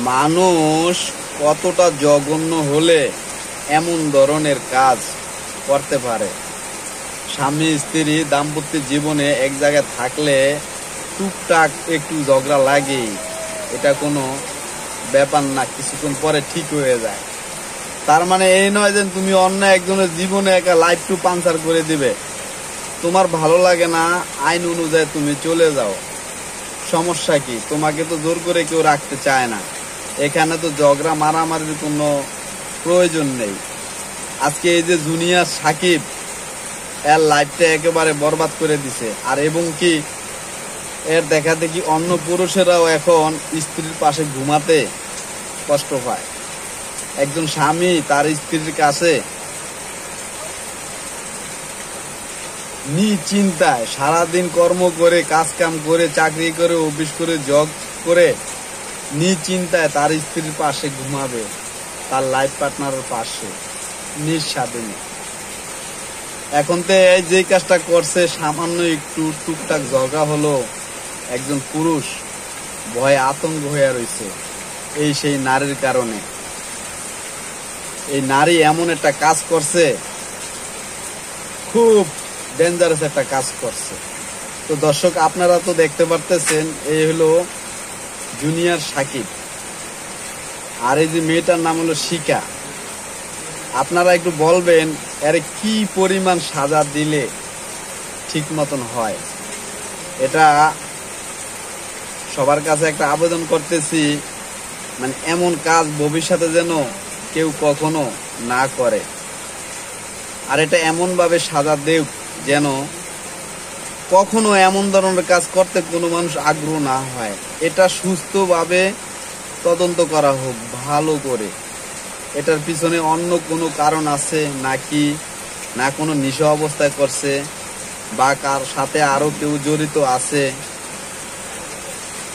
মানুষ কতটা জঘন্য হলে এমন ধরনের কাজ করতে পারে। স্বামী স্ত্রী দাম্পত্য জীবনে এক জায়গায় থাকলে টুকটাক একটু ঝগড়া লাগেই, এটা কোনো ব্যাপার না, কিছুক্ষণ পরে ঠিক হয়ে যায়। তার মানে এই নয় যে তুমি অন্য একজনের জীবনে একা লাইফ টু পাঞ্চার করে দিবে। তোমার ভালো লাগে না, আইন অনুযায়ী তুমি চলে যাও, সমস্যা কি? তোমাকে তো জোর করে কেউ রাখতে চায় না। এখানে তো ঝগড়া মারামারির কোনো প্রয়োজন নেই। আজকে এই যে জুনিয়র সাকিব, এর লাইফটা একেবারে বরবাদ করে দিছে। আর এবং কি এর দেখা দেখি অন্য পুরুষেরাও এখন স্ত্রীর পাশে ঘুমাতে কষ্ট পায়। একজন স্বামী তার স্ত্রীর কাছে নিশ্চিন্তায় সারাদিন কর্ম করে, কাজ কাম করে, চাকরি করে, অফিস করে, জব করে নিশ্চিন্তায় তার স্ত্রীর পাশে ঘুমাবে, তার লাইফ পার্টনারের পাশে নিঃস্বাধীনে। এখন তো এই যে কাজটা করছে, সামান্য একটু টুকটাক ঝগড়া হলো, একজন পুরুষ ভয়ে আতঙ্ক হয়ে রয়েছে। এই সেই নারীর কারণে। এই নারী এমন একটা কাজ করছে, খুব ডেঞ্জারাস একটা কাজ করছে। তো দর্শক, আপনারা তো দেখতে পারতেছেন, এই হলো জুনিয়র সাকিব, আর এই যে মেয়েটার নাম হলো শিকা। আপনারা একটু বলবেন এর কি পরিমাণ সাজা দিলে ঠিক মতন হয়। এটা সবার কাছে একটা আবেদন করতেছি, মানে এমন কাজ ভবিষ্যতে যেন কেউ কখনো না করে। আর এটা এমন ভাবে সাজা দেব যেন কখনো এমন ধরনের কাজ করতে কোনো মানুষ আগ্রহ না হয়। এটা সুস্থভাবে তদন্ত করা হোক ভালো করে। এটার পিছনে অন্য কোনো কারণ আছে নাকি, না কোনো নেশা অবস্থায় করছে, বা কার সাথে আরো কেউ জড়িত আছে।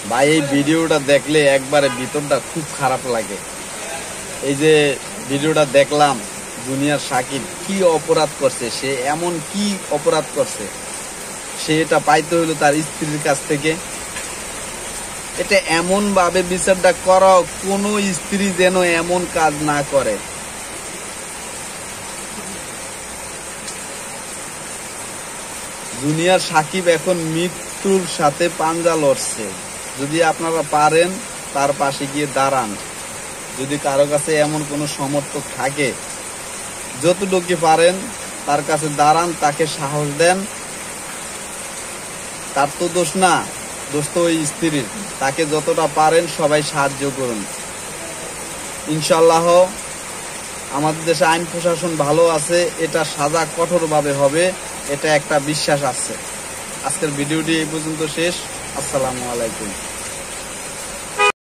বা এই ভিডিওটা দেখলে একবারে ভিতরটা খুব খারাপ লাগে। এই যে ভিডিওটা দেখলাম, জুনিয়র সাকিব কি অপরাধ করছে, সে এমন কি অপরাধ করছে, সে এটা পাইতে হইলো তার স্ত্রীর কাছ থেকে। এটা এমন ভাবে বিচারটা করা, কোন স্ত্রী যেন এমন কাজ না করে। জুনিয়র সাকিব এখন মৃত্যুর সাথে পাঞ্জা লড়ছে। যদি আপনারা পারেন তার পাশে গিয়ে দাঁড়ান। যদি কারো কাছে এমন কোনো সমর্থক থাকে, যতটুকু পারেন তার কাছে দাঁড়ান, তাকে সাহস দেন। তার তো দোষ না, দোষ তো ওই স্ত্রীর। তাকে যতটা পারেন সবাই সাহায্য করুন। ইনশাআল্লাহ আমাদের দেশে আইন প্রশাসন ভালো আছে, এটা সাজা কঠোরভাবে হবে, এটা একটা বিশ্বাস আছে। আজকের ভিডিওটি এই পর্যন্ত শেষ। আসসালামু আলাইকুম।